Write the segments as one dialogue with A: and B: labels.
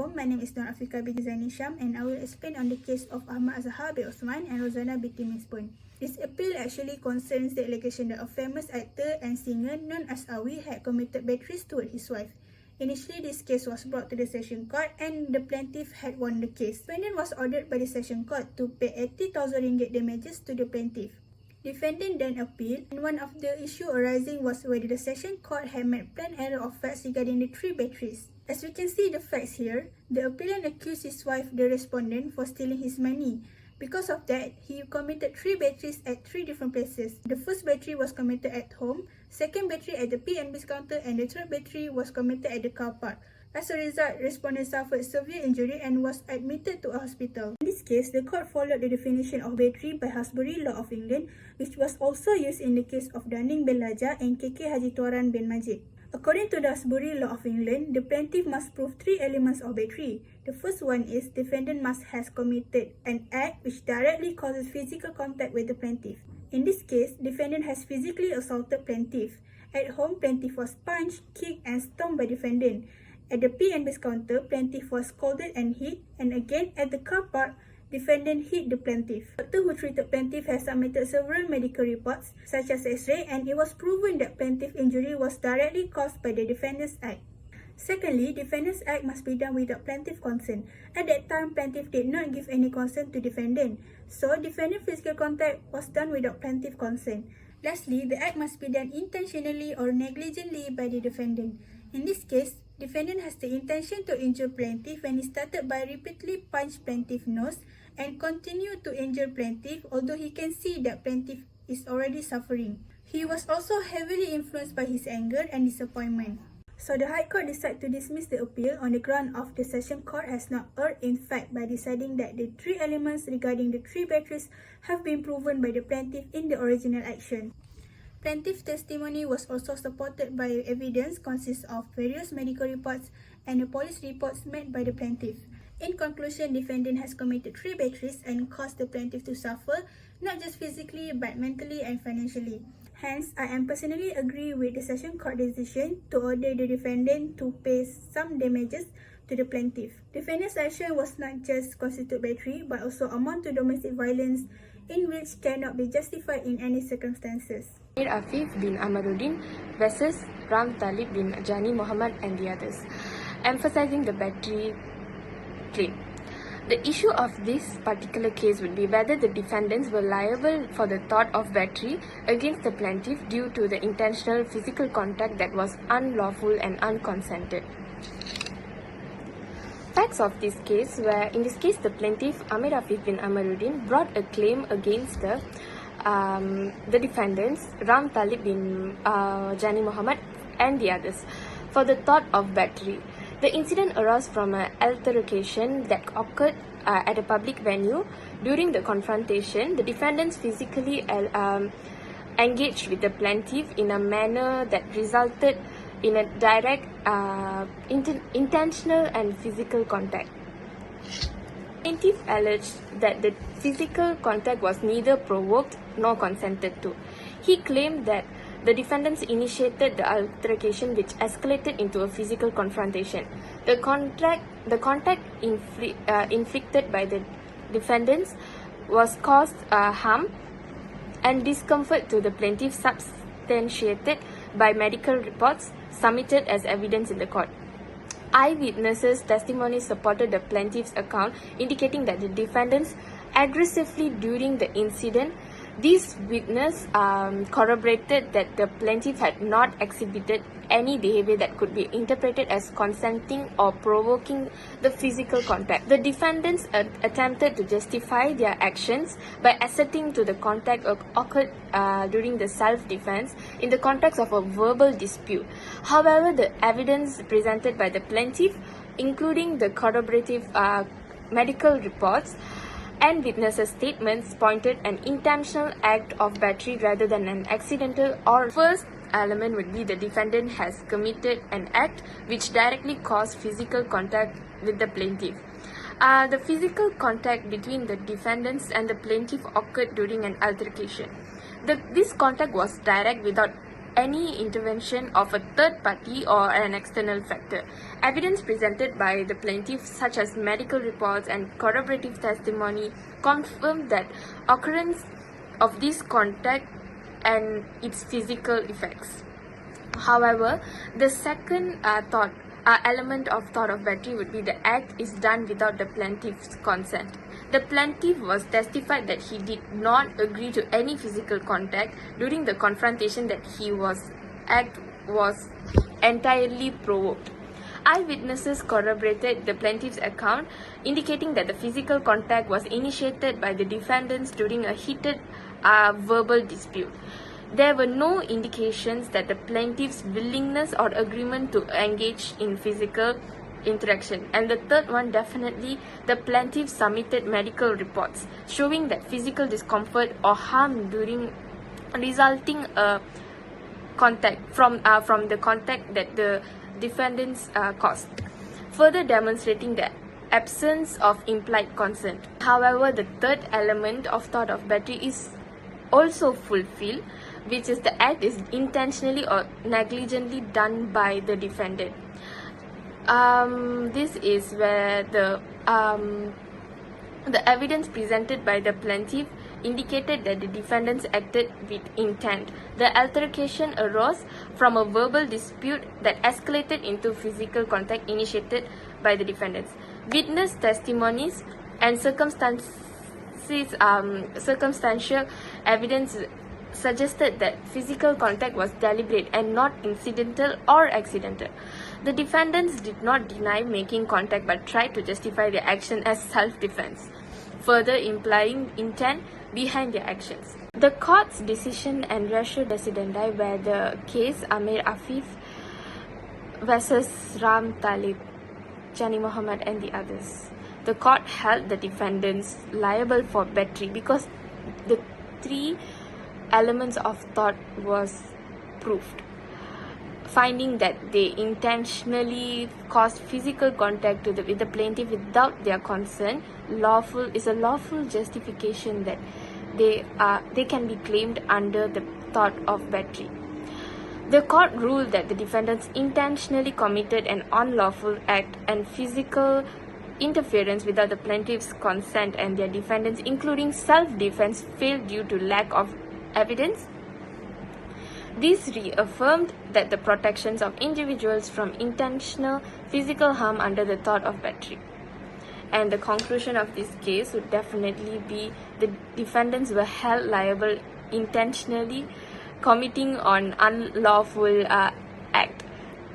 A: Assalamualaikum. My name is Nur Afika binti Zaini Sham and I will explain on the case of Ahmad Azhar bin Osman and Rozana binti Misbun. This appeal actually concerns the allegation that a famous actor and singer known as Awi had committed batteries toward his wife. Initially, this case was brought to the session court and the plaintiff had won the case. Defendant was ordered by the session court to pay 80,000 ringgit damages to the plaintiff. Defendant then appealed, and one of the issue arising was whether the session court had made plain error of facts regarding the 3 batteries. As we can see the facts here, the appellant accused his wife, the respondent, for stealing his money. Because of that, he committed 3 batteries at 3 different places. The first battery was committed at home, second battery at the P&B's counter, and the third battery was committed at the car park. As a result, respondent suffered severe injury and was admitted to a hospital. In this case, the court followed the definition of battery by Hasbury Law of England, which was also used in the case of Daning bin Laja and KK Haji Tuaran bin Majid. According to the Hasbury Law of England, the plaintiff must prove 3 elements of battery. The first one is defendant must have committed an act which directly causes physical contact with the plaintiff. In this case, defendant has physically assaulted plaintiff. At home, plaintiff was punched, kicked and stomped by defendant. At the P&B's counter, plaintiff was scolded and hit, and again at the car park, defendant hit the plaintiff. The doctor who treated plaintiff has submitted several medical reports, such as X-ray, and it was proven that plaintiff's injury was directly caused by the defendant's act. Secondly, defendant's act must be done without plaintiff's consent. At that time, plaintiff did not give any consent to defendant, so defendant's physical contact was done without plaintiff's consent. Lastly, the act must be done intentionally or negligently by the defendant. In this case, defendant has the intention to injure plaintiff when he started by repeatedly punch plaintiff's nose and continued to injure plaintiff although he can see that plaintiff is already suffering. He was also heavily influenced by his anger and disappointment. So the High Court decided to dismiss the appeal on the ground of the Session Court has not erred in fact by deciding that the 3 elements regarding the 3 batteries have been proven by the plaintiff in the original action. Plaintiff's testimony was also supported by evidence consisting of various medical reports and the police reports made by the plaintiff. In conclusion, defendant has committed 3 batteries and caused the plaintiff to suffer, not just physically but mentally and financially. Hence, I am personally agree with the Session Court decision to order the defendant to pay some damages to the plaintiff. Defendant's action was not just constitute battery but also amount to domestic violence in which cannot be justified in any circumstances.
B: Afif bin Amaruddin versus Ram Talib bin Jani Muhammad and the others, emphasizing the battery claim. The issue of this particular case would be whether the defendants were liable for the thought of battery against the plaintiff due to the intentional physical contact that was unlawful and unconsented. Facts of this case were, in this case, the plaintiff Amir Afif bin Amaruddin brought a claim against the defendants Ram Talib bin Jani Muhammad and the others for the thought of battery. The incident arose from an altercation that occurred at a public venue. During the confrontation, the defendants physically engaged with the plaintiff in a manner that resulted in a direct, intentional and physical contact. Plaintiff alleged that the physical contact was neither provoked nor consented to. He claimed that the defendants initiated the altercation which escalated into a physical confrontation. The contact inflicted by the defendants was caused harm and discomfort to the plaintiff substantiated by medical reports submitted as evidence in the court. Eyewitnesses' testimony supported the plaintiff's account, indicating that the defendants aggressively during the incident. These witnesses corroborated that the plaintiff had not exhibited any behavior that could be interpreted as consenting or provoking the physical contact. The defendants attempted to justify their actions by asserting to the contact occurred during the self-defense in the context of a verbal dispute. However, the evidence presented by the plaintiff, including the corroborative medical reports, and witnesses' statements pointed an intentional act of battery rather than an accidental or first element would be the defendant has committed an act which directly caused physical contact with the plaintiff. The physical contact between the defendants and the plaintiff occurred during an altercation. This contact was direct without any intervention of a third party or an external factor. Evidence presented by the plaintiff, such as medical reports and corroborative testimony, confirm that occurrence of this contact and its physical effects. However, the second element of thought of battery would be the act is done without the plaintiff's consent. The plaintiff was testified that he did not agree to any physical contact during the confrontation, that act was entirely provoked. Eyewitnesses corroborated the plaintiff's account, indicating that the physical contact was initiated by the defendants during a heated verbal dispute. There were no indications that the plaintiff's willingness or agreement to engage in physical interaction. And the third one, definitely, the plaintiff submitted medical reports showing that physical discomfort or harm during resulting contact from the contact that the defendants caused, further demonstrating the absence of implied consent. However, the third element of thought of battery is also fulfilled, which is the act is intentionally or negligently done by the defendant. This is where the evidence presented by the plaintiff indicated that the defendants acted with intent. The altercation arose from a verbal dispute that escalated into physical contact initiated by the defendants. Witness testimonies and circumstantial evidence suggested that physical contact was deliberate and not incidental or accidental. The defendants did not deny making contact but tried to justify their action as self-defense, further implying intent behind their actions. The court's decision and ratio decidendi were the case Amir Afif versus Ram Talib, Jani Muhammad and the others. The court held the defendants liable for battery because the three elements of thought was proved, finding that they intentionally caused physical contact with the plaintiff without their consent is a lawful justification that they can be claimed under the thought of battery. The court ruled that the defendants intentionally committed an unlawful act and physical interference without the plaintiff's consent, and their defendants, including self-defense, failed due to lack of evidence. This reaffirmed that the protections of individuals from intentional physical harm under the thought of battery. And the conclusion of this case would definitely be the defendants were held liable intentionally committing on unlawful act,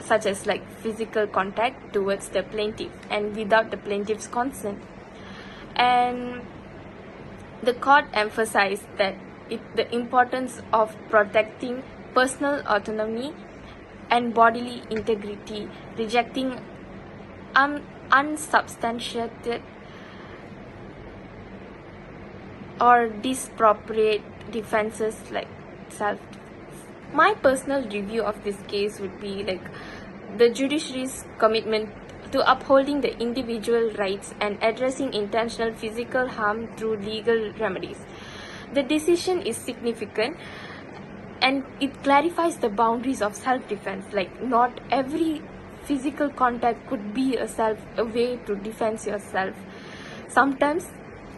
B: such as like physical contact towards the plaintiff and without the plaintiff's consent. And the court emphasized that the importance of protecting personal autonomy and bodily integrity, rejecting unsubstantiated or disappropriate defenses like self-defense. My personal review of this case would be like the judiciary's commitment to upholding the individual rights and addressing intentional physical harm through legal remedies. The decision is significant and it clarifies the boundaries of self-defense. Like, not every physical contact could be a way to defend yourself. Sometimes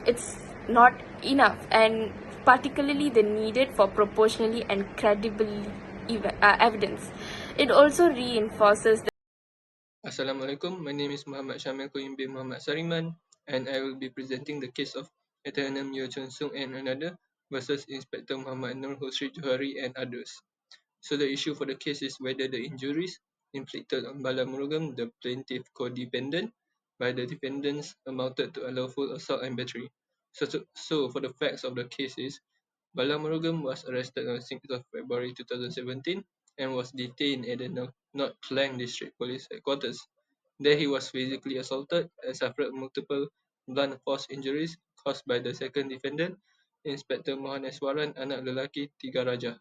B: it's not enough, and particularly the needed for proportionally and credibly evidence. It also reinforces the
C: Assalamualaikum, my name is Muhammad Syamil Koyim bin Muhammad Sariman, and I will be presenting the case of Eternam Yeo Chun Sung and another versus Inspector Muhammad Nur Husri Johari and others. So the issue for the case is whether the injuries inflicted on Bala Murugam, the plaintiff co-defendant, by the defendants amounted to unlawful assault and battery. So for the facts of the case is, Bala Murugam was arrested on 6th of February 2017 and was detained at the North Klang District Police Headquarters. There he was physically assaulted and suffered multiple blunt force injuries caused by the second defendant, Inspector Mohan Eswaran Anak Lelaki Tiga Raja,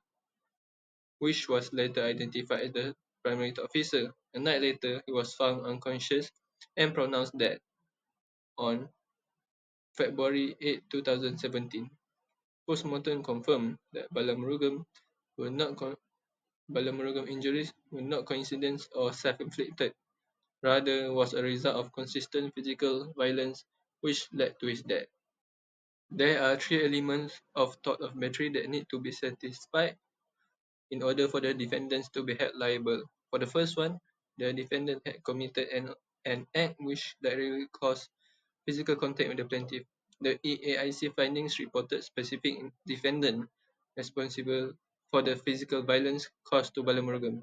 C: which was later identified as the primary officer. A night later, he was found unconscious and pronounced dead on February 8, 2017. Postmortem confirmed that Bala Murugam were not Balamurugam injuries were not coincidence or self-inflicted, rather was a result of consistent physical violence which led to his death. There are three elements of thought of battery that need to be satisfied in order for the defendants to be held liable. For the first one, the defendant had committed an act which directly caused physical contact with the plaintiff. The EAIC findings reported specific defendant responsible for the physical violence caused to Balamurugam.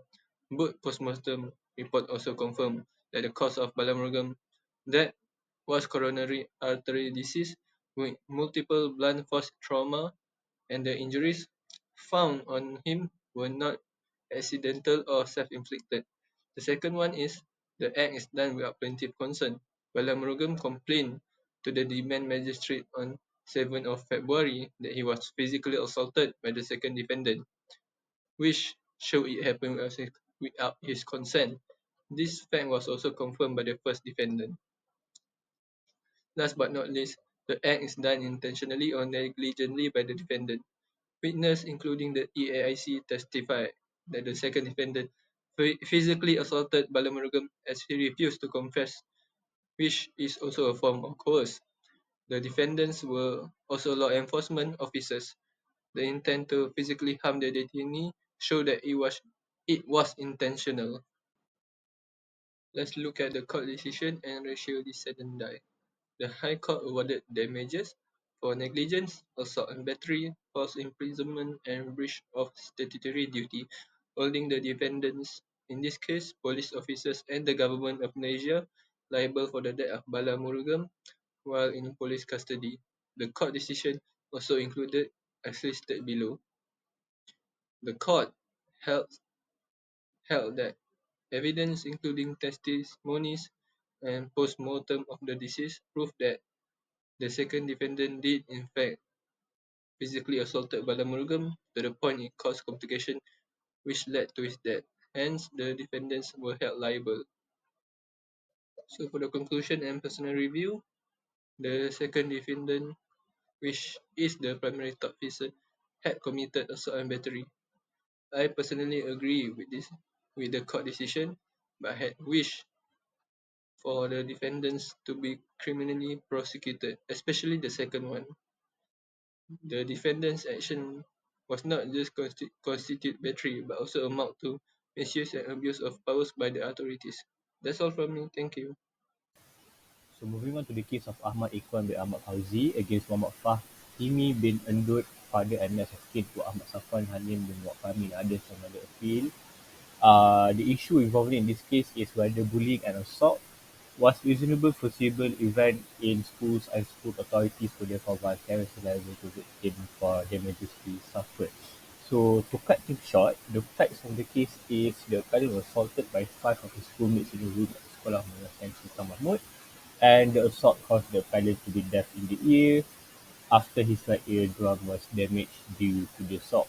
C: Both postmortem report also confirmed that the cause of Balamurugam death was coronary artery disease with multiple blunt force trauma, and the injuries found on him were not accidental or self-inflicted. The second one is the act is done without plaintiff consent. Balamurugam complained to the demand magistrate on 7th of February that he was physically assaulted by the second defendant, which showed it happened without his consent. This fact was also confirmed by the first defendant. Last but not least, the act is done intentionally or negligently by the defendant. Witnesses, including the EAIC, testified that the second defendant physically assaulted Balamurugam as he refused to confess, which is also a form of coerce. The defendants were also law enforcement officers. The intent to physically harm the detainee showed that it was intentional. Let's look at the court decision and ratio decidendi. The High Court awarded damages for negligence, assault and battery, false imprisonment, and breach of statutory duty, holding the defendants, in this case police officers and the Government of Malaysia, liable for the death of Bala Murugam while in police custody. The court decision also included as listed below. The court held, held that evidence including testimonies and post-mortem of the deceased proved that the second defendant did in fact physically assaulted Balamurugam to the point it caused complication which led to his death. Hence, the defendants were held liable. So for the conclusion and personal review, the second defendant, which is the primary thought officer, had committed assault and battery. I personally agree with the court decision, but had wished for the defendants to be criminally prosecuted, especially the second one. The defendant's action was not just constitute battery, but also amount to misuse and abuse of powers by the authorities. That's all from me. Thank you.
D: So moving on to the case of Ahmad Ikhwan bin Ahmad Fauzi against Muhammad Fahimi bin Endut, father and next of kin to Ahmad Safwan Halim bin Waqami and others from another appeal. The issue involved in this case is whether bullying and assault was reasonable foreseeable event in schools and school authorities were therefore vicariously liable to victim for damages he suffered. So to cut things short, the facts of the case is the child was assaulted by 5 of his schoolmates in a room at Sekolah Menengah Sains Sultan Mahmud, and the assault caused the pilot to be deaf in the ear after his right eardrum was damaged due to the assault.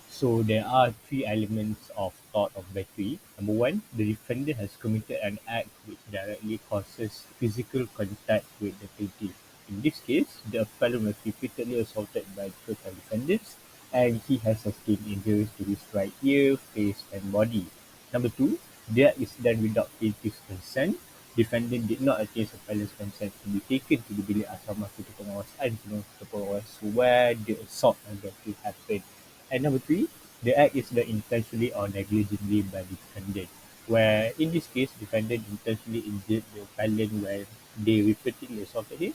D: So there are three elements of thought of battery. Number one, the defendant has committed an act which directly causes physical contact with the plaintiff. In this case, the appellant was repeatedly assaulted by the first time defendants, and he has sustained injuries to his right ear, face, and body. Number two, the act is done without plaintiff's consent. Defendant did not attain appellant's consent to be taken to the bilik asrama Ketua Pengawasan Penang Ketua Pengawas where the assault and battery happened. And number three, the act is done intentionally or negligently by the defendant, where in this case, defendant intentionally injured the appellant when they repeatedly assaulted him,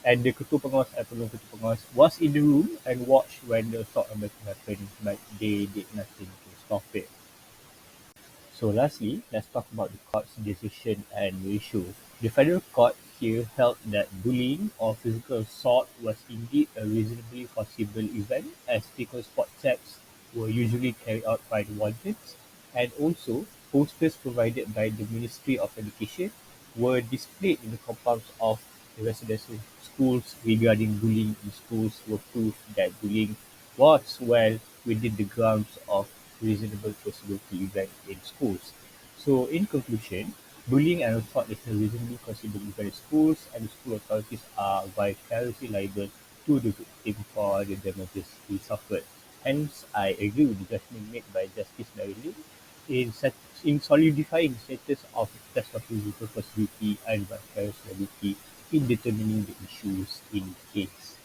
D: and the Ketua Pengawas and Penolong Ketua Pengawas was in the room and watched when the assault and battery happened, but they did nothing to stop it. So lastly, let's talk about the court's decision and ratio. The federal court here held that bullying or physical assault was indeed a reasonably foreseeable event, as frequent spot checks were usually carried out by the wardens, and also posters provided by the Ministry of Education were displayed in the compounds of the residential schools regarding bullying in schools were proof that bullying was well within the grounds of reasonable possibility event in schools. So in conclusion, bullying and assault is a reasonably foreseeable event in schools, and the school authorities are vicariously liable to the victim for the damages he suffered. Hence, I agree with the judgment made by Justice Darley in solidifying status of test of physical possibility and vicarious liability in determining the issues in the case.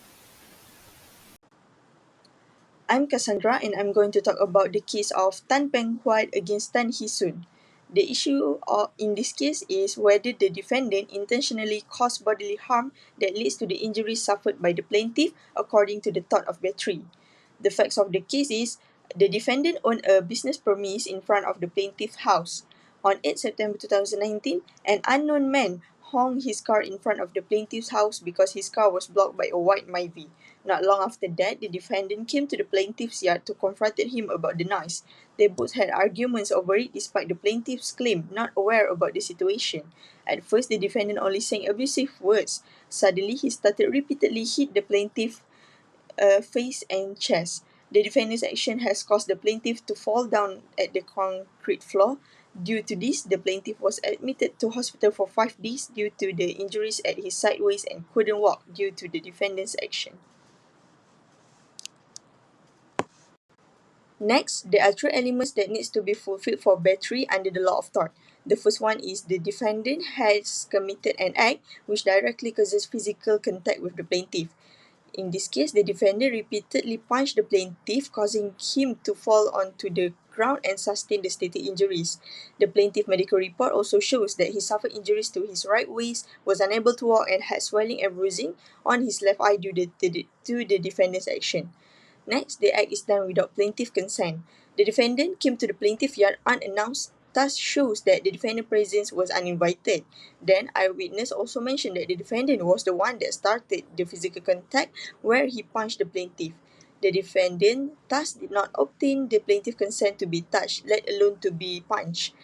E: I'm Cassandra and I'm going to talk about the case of Tan Peng Huat against Tan Hee Soon. The issue in this case is whether the defendant intentionally caused bodily harm that leads to the injuries suffered by the plaintiff according to the thought of battery. The facts of the case is the defendant owned a business premise in front of the plaintiff's house. On 8 September 2019, an unknown man honked his car in front of the plaintiff's house because his car was blocked by a white Myvi. Not long after that, the defendant came to the plaintiff's yard to confront him about the noise. They both had arguments over it despite the plaintiff's claim not aware about the situation. At first, the defendant only sang abusive words. Suddenly, he started repeatedly hit the plaintiff face and chest. The defendant's action has caused the plaintiff to fall down at the concrete floor. Due to this, the plaintiff was admitted to hospital for 5 days due to the injuries at his sideways and couldn't walk due to the defendant's action. Next, there are three elements that needs to be fulfilled for battery under the law of tort. The first one is the defendant has committed an act which directly causes physical contact with the plaintiff. In this case, the defendant repeatedly punched the plaintiff, causing him to fall onto the ground and sustain the stated injuries. The plaintiff medical report also shows that he suffered injuries to his right waist, was unable to walk, and had swelling and bruising on his left eye due to the defendant's action. Next, the act is done without plaintiff consent. The defendant came to the plaintiff yard unannounced, thus shows that the defendant's presence was uninvited. Then, eyewitness also mentioned that the defendant was the one that started the physical contact where he punched the plaintiff. The defendant thus did not obtain the plaintiff's consent to be touched, let alone to be punched.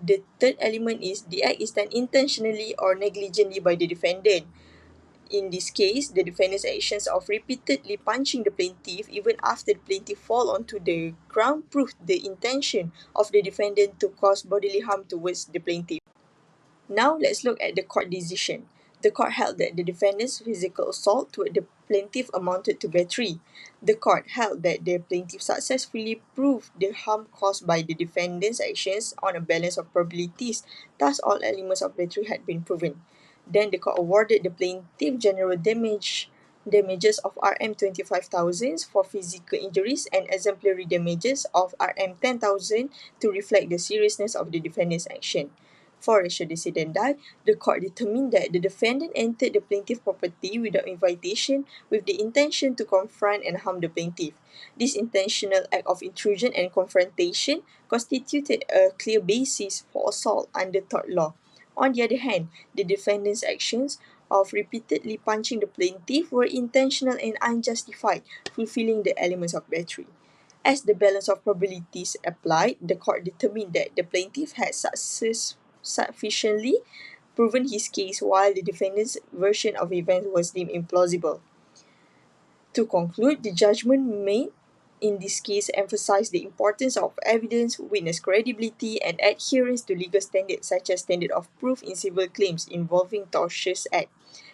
E: The third element is the act is done intentionally or negligently by the defendant. In this case, the defendant's actions of repeatedly punching the plaintiff even after the plaintiff fall onto the ground proved the intention of the defendant to cause bodily harm towards the plaintiff. Now let's look at the court decision. The court held that the defendant's physical assault toward the plaintiff amounted to battery. The court held that the plaintiff successfully proved the harm caused by the defendant's actions on a balance of probabilities, thus all elements of battery had been proven. Then the court awarded the plaintiff general damages of Rm 25,000 for physical injuries and exemplary damages of Rm 10,000 to reflect the seriousness of the defendant's action. For ratio decidendi, the court determined that the defendant entered the plaintiff's property without invitation with the intention to confront and harm the plaintiff. This intentional act of intrusion and confrontation constituted a clear basis for assault under tort law. On the other hand, the defendant's actions of repeatedly punching the plaintiff were intentional and unjustified, fulfilling the elements of battery. As the balance of probabilities applied, the court determined that the plaintiff had sufficiently proven his case while the defendant's version of events was deemed implausible. To conclude, the judgment made in this case emphasized the importance of evidence, witness credibility, and adherence to legal standards such as standard of proof in civil claims involving tortious act.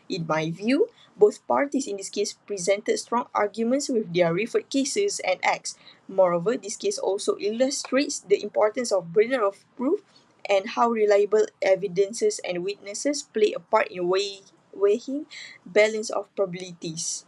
E: In my view, both parties in this case presented strong arguments with their referred cases and acts. Moreover, this case also illustrates the importance of burden of proof and how reliable evidences and witnesses play a part in weighing balance of probabilities.